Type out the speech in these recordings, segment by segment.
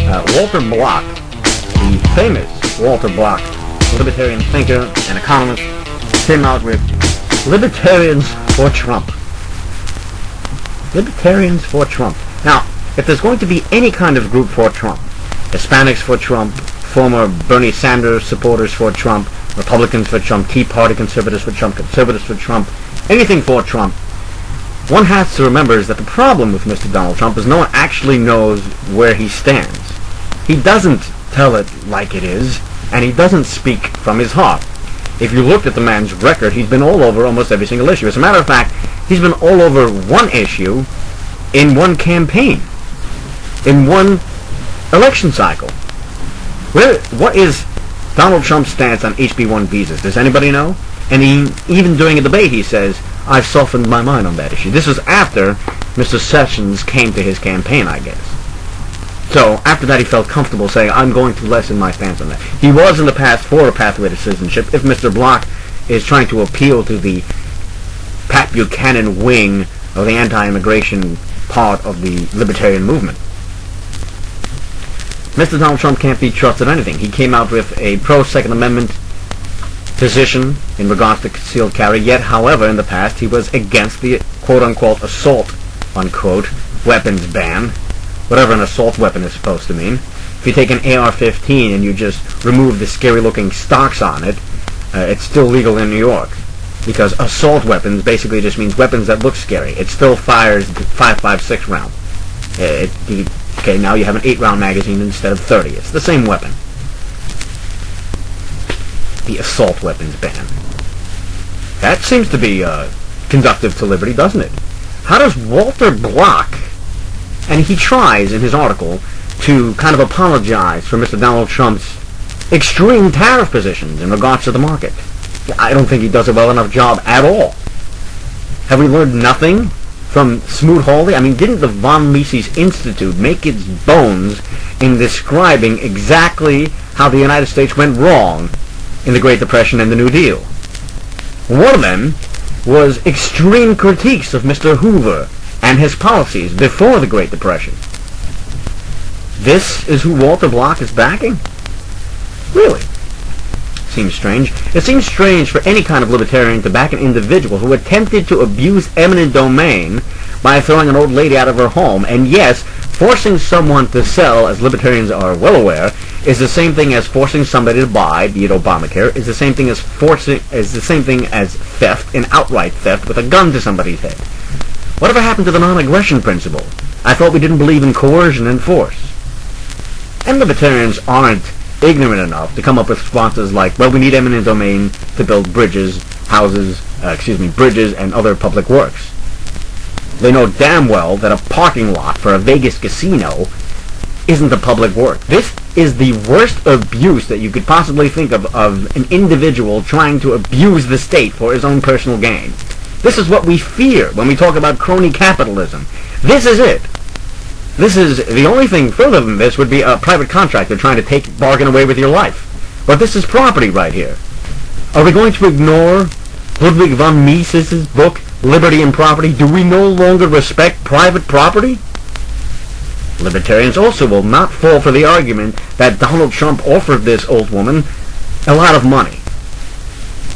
Walter Block, the famous Walter Block, libertarian thinker and economist, came out with Libertarians for Trump. Libertarians for Trump. Now, if there's going to be any kind of group for Trump, Hispanics for Trump, former Bernie Sanders supporters for Trump, Republicans for Trump, Tea Party conservatives for Trump, conservatives for Trump, anything for Trump, one has to remember is that the problem with Mr. Donald Trump is no one actually knows where he stands. He doesn't tell it like it is, and he doesn't speak from his heart. If you looked at the man's record, he's been all over almost every single issue. As a matter of fact, he's been all over one issue in one campaign, in one election cycle. What is Donald Trump's stance on HB1 visas? Does anybody know? And even during a debate, he says, I've softened my mind on that issue. This was after Mr. Sessions came to his campaign, I guess. So, after that, he felt comfortable saying, I'm going to lessen my stance on that. He was in the past for a pathway to citizenship. If Mr. Block is trying to appeal to the Pat Buchanan wing of the anti-immigration part of the libertarian movement. Mr. Donald Trump can't be trusted in anything. He came out with a pro-Second Amendment position in regards to concealed carry, yet, however, in the past, he was against the quote-unquote assault, unquote, weapons ban, whatever an assault weapon is supposed to mean. If you take an AR-15 and you just remove the scary-looking stocks on it, it's still legal in New York. Because assault weapons basically just means weapons that look scary. It still fires 5.56 round. Okay, now you have an 8-round magazine instead of 30. It's the same weapon. The assault weapons ban. That seems to be conducive to liberty, doesn't it? How does Walter Block, and he tries in his article to kind of apologize for Mr. Donald Trump's extreme tariff positions in regards to the market. I don't think he does a well enough job at all. Have we learned nothing from Smoot-Hawley? I mean, didn't the von Mises Institute make its bones in describing exactly how the United States went wrong in the Great Depression and the New Deal? One of them was extreme critiques of Mr. Hoover and his policies before the Great Depression. This is who Walter Block is backing? Really? Seems strange. It seems strange for any kind of libertarian to back an individual who attempted to abuse eminent domain by throwing an old lady out of her home, and yes, forcing someone to sell, as libertarians are well aware, is the same thing as forcing somebody to buy, be it Obamacare, is the same thing as theft, and outright theft with a gun to somebody's head. Whatever happened to the non-aggression principle? I thought we didn't believe in coercion and force. And libertarians aren't ignorant enough to come up with responses like, well, we need eminent domain to build bridges, bridges and other public works. They know damn well that a parking lot for a Vegas casino isn't a public work. This is the worst abuse that you could possibly think of an individual trying to abuse the state for his own personal gain. This is what we fear when we talk about crony capitalism. This is it. This is the only thing further than this would be a private contractor trying to bargain away with your life. But this is property right here. Are we going to ignore Ludwig von Mises' book, Liberty and Property? Do we no longer respect private property? Libertarians also will not fall for the argument that Donald Trump offered this old woman a lot of money.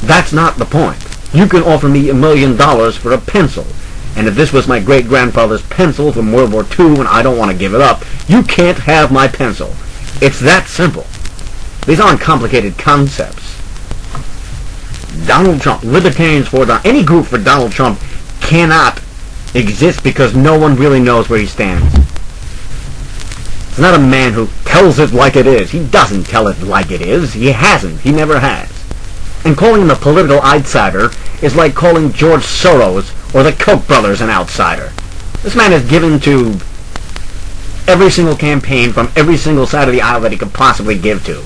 That's not the point. You can offer me $1 million for a pencil. And if this was my great-grandfather's pencil from World War II and I don't want to give it up, you can't have my pencil. It's that simple. These aren't complicated concepts. Donald Trump, libertarians for any group for Donald Trump cannot exist because no one really knows where he stands. It's not a man who tells it like it is. He doesn't tell it like it is. He hasn't. He never has. And calling him a political outsider is like calling George Soros or the Koch brothers an outsider. This man has given to every single campaign from every single side of the aisle that he could possibly give to.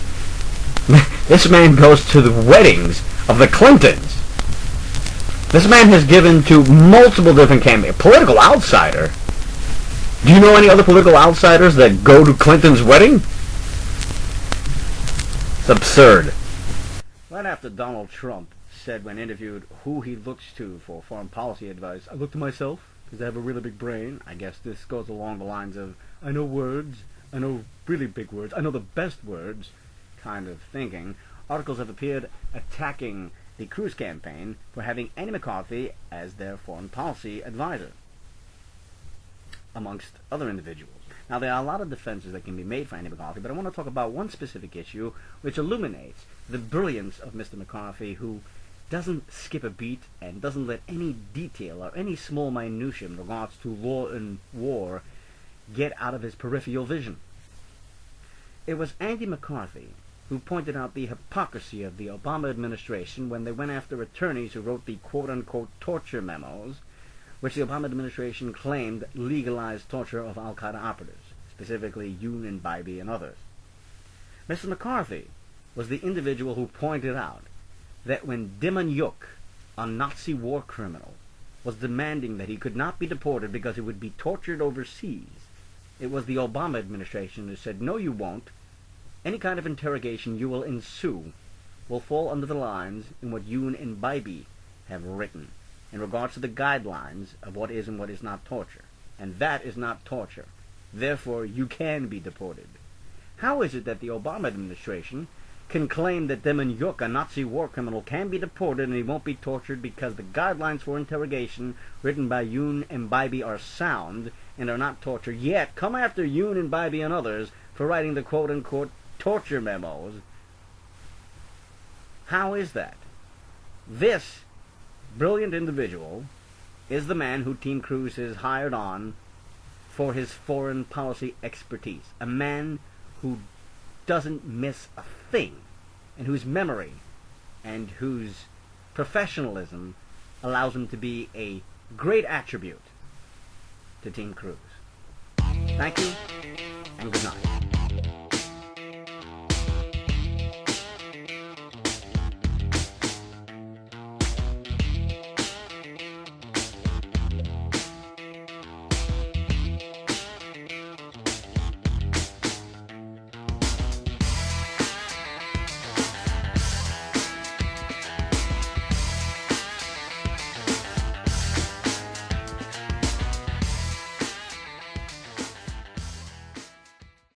This man goes to the weddings of the Clintons. This man has given to multiple different campaigns. Political outsider? Do you know any other political outsiders that go to Clinton's wedding? It's absurd. Right after Donald Trump said when interviewed who he looks to for foreign policy advice, I look to myself because I have a really big brain. I guess this goes along the lines of, I know words, I know really big words, I know the best words kind of thinking, articles have appeared attacking the Cruz campaign for having Andy McCarthy as their foreign policy advisor, amongst other individuals. Now, there are a lot of defenses that can be made for Andy McCarthy, but I want to talk about one specific issue which illuminates the brilliance of Mr. McCarthy, who doesn't skip a beat and doesn't let any detail or any small minutia in regards to law and war get out of his peripheral vision. It was Andy McCarthy who pointed out the hypocrisy of the Obama administration when they went after attorneys who wrote the quote-unquote torture memos, which the Obama administration claimed legalized torture of al-Qaeda operatives, specifically Yoon and Bybee and others. Mr. McCarthy was the individual who pointed out that when Damon Yuk, a Nazi war criminal, was demanding that he could not be deported because he would be tortured overseas, it was the Obama administration who said, no, you won't. Any kind of interrogation you will ensue will fall under the lines in what Yoon and Bybee have written in regards to the guidelines of what is and what is not torture. And that is not torture. Therefore, you can be deported. How is it that the Obama administration can claim that Damon Yuk, a Nazi war criminal, can be deported and he won't be tortured because the guidelines for interrogation written by Yoon and Bybee are sound and are not torture, yet come after Yoon and Bybee and others for writing the quote-unquote torture memos? How is that? This brilliant individual is the man who Team Cruz has hired on for his foreign policy expertise. A man who doesn't miss a thing, and whose memory and whose professionalism allows him to be a great attribute to Team Cruz. Thank you, and good night.